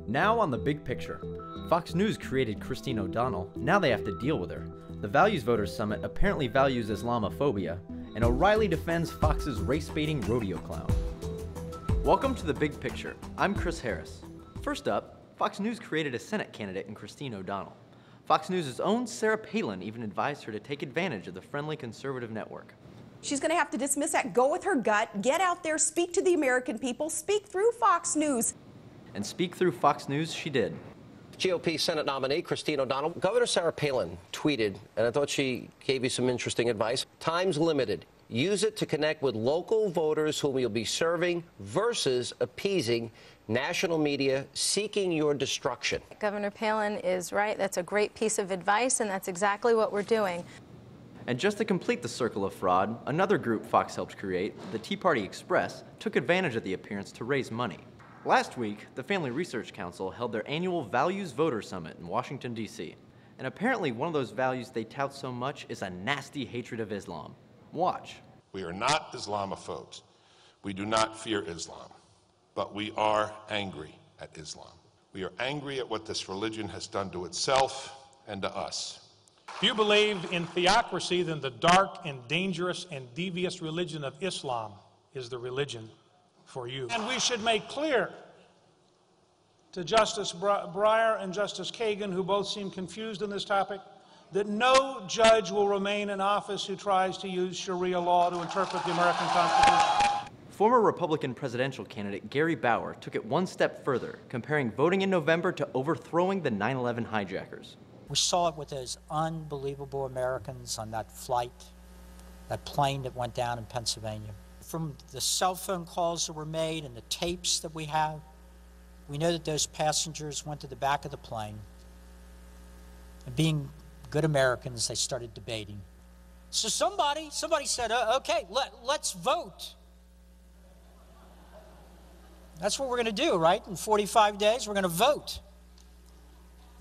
Now on the big picture. Fox News created Christine O'Donnell, now they have to deal with her. The Values Voters Summit apparently values Islamophobia, and O'Reilly defends Fox's race-baiting rodeo clown. Welcome to the big picture. I'm Chris Harris. First up, Fox News created a Senate candidate in Christine O'Donnell. Fox News' own Sarah Palin even advised her to take advantage of the friendly conservative network. She's going to have to dismiss that, go with her gut, get out there, speak to the American people, speak through Fox News. And speak through Fox News she did. GOP Senate nominee Christine O'Donnell. Governor Sarah Palin tweeted, and I thought she gave you some interesting advice. Time's limited. Use it to connect with local voters whom you'll be serving versus appeasing national media seeking your destruction. Governor Palin is right. That's a great piece of advice, and that's exactly what we're doing. And just to complete the circle of fraud, another group Fox helped create, the Tea Party Express, took advantage of the appearance to raise money. Last week, the Family Research Council held their annual Values Voter Summit in Washington, D.C. And apparently one of those values they tout so much is a nasty hatred of Islam. Watch. We are not Islamophobes. We do not fear Islam. But we are angry at Islam. We are angry at what this religion has done to itself and to us. If you believe in theocracy, then the dark and dangerous and devious religion of Islam is the religion for you. And we should make clear to Justice Breyer and Justice Kagan, who both seem confused on this topic, that no judge will remain in office who tries to use Sharia law to interpret the American Constitution. Former Republican presidential candidate Gary Bauer took it one step further, comparing voting in November to overthrowing the 9/11 hijackers. We saw it with those unbelievable Americans on that flight, that plane that went down in Pennsylvania. From the cell phone calls that were made and the tapes that we have, we know that those passengers went to the back of the plane, and being good Americans, they started debating. So somebody said, okay, let's vote. That's what we're going to do, right? In 45 days, we're going to vote.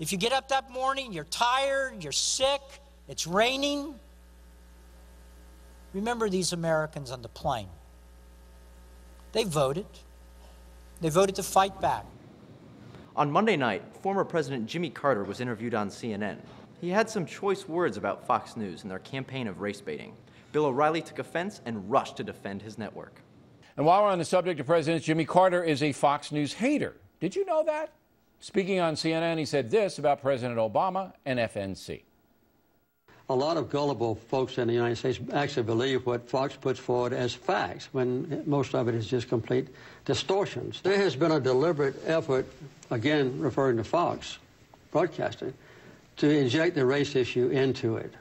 If you get up that morning, you're tired, you're sick, it's raining, remember these Americans on the plane. They voted. They voted to fight back. On Monday night, former President Jimmy Carter was interviewed on CNN. He had some choice words about Fox News and their campaign of race baiting. Bill O'Reilly took offense and rushed to defend his network. And while we're on the subject of presidents, Jimmy Carter is a Fox News hater. Did you know that? Speaking on CNN, he said this about President Obama and FNC. A lot of gullible folks in the United States actually believe what Fox puts forward as facts, when most of it is just complete distortions. There has been a deliberate effort, again referring to Fox Broadcasting, to inject the race issue into it.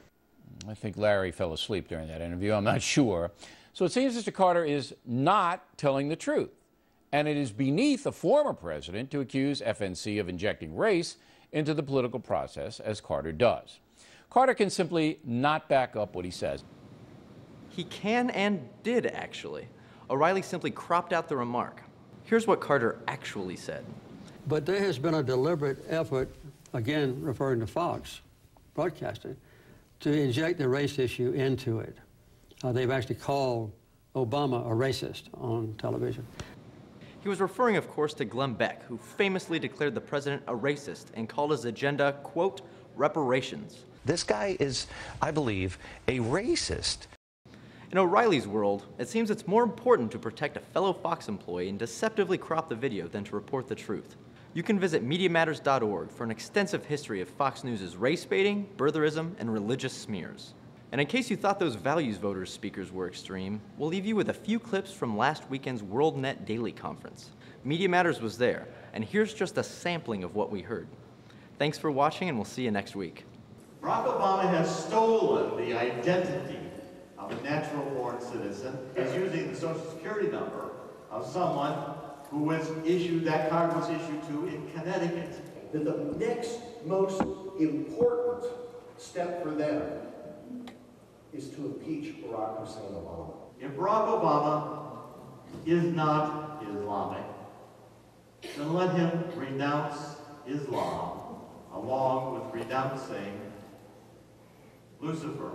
I think Larry fell asleep during that interview. I'm not sure. So it seems Mr. Carter is not telling the truth. And it is beneath a former president to accuse FNC of injecting race into the political process, as Carter does. Carter can simply not back up what he says. He can and did, actually. O'Reilly simply cropped out the remark. Here's what Carter actually said. But there has been a deliberate effort, again referring to Fox Broadcasting, to inject the race issue into it. They've actually called Obama a racist on television. He was referring, of course, to Glenn Beck, who famously declared the president a racist and called his agenda, quote, reparations. This guy is, I believe, a racist. In O'Reilly's world, it seems it's more important to protect a fellow Fox employee and deceptively crop the video than to report the truth. You can visit MediaMatters.org for an extensive history of Fox News' race baiting, birtherism, and religious smears. And in case you thought those Values Voters speakers were extreme, we'll leave you with a few clips from last weekend's WorldNet Daily Conference. Media Matters was there, and here's just a sampling of what we heard. Thanks for watching, and we'll see you next week. Barack Obama has stolen the identity of a natural-born citizen. He's using the Social Security number of someone who was issued, that card was issued to in Connecticut. That the next most important step for them is to impeach Barack Hussein Obama. If Barack Obama is not Islamic, then let him renounce Islam along with renouncing Lucifer.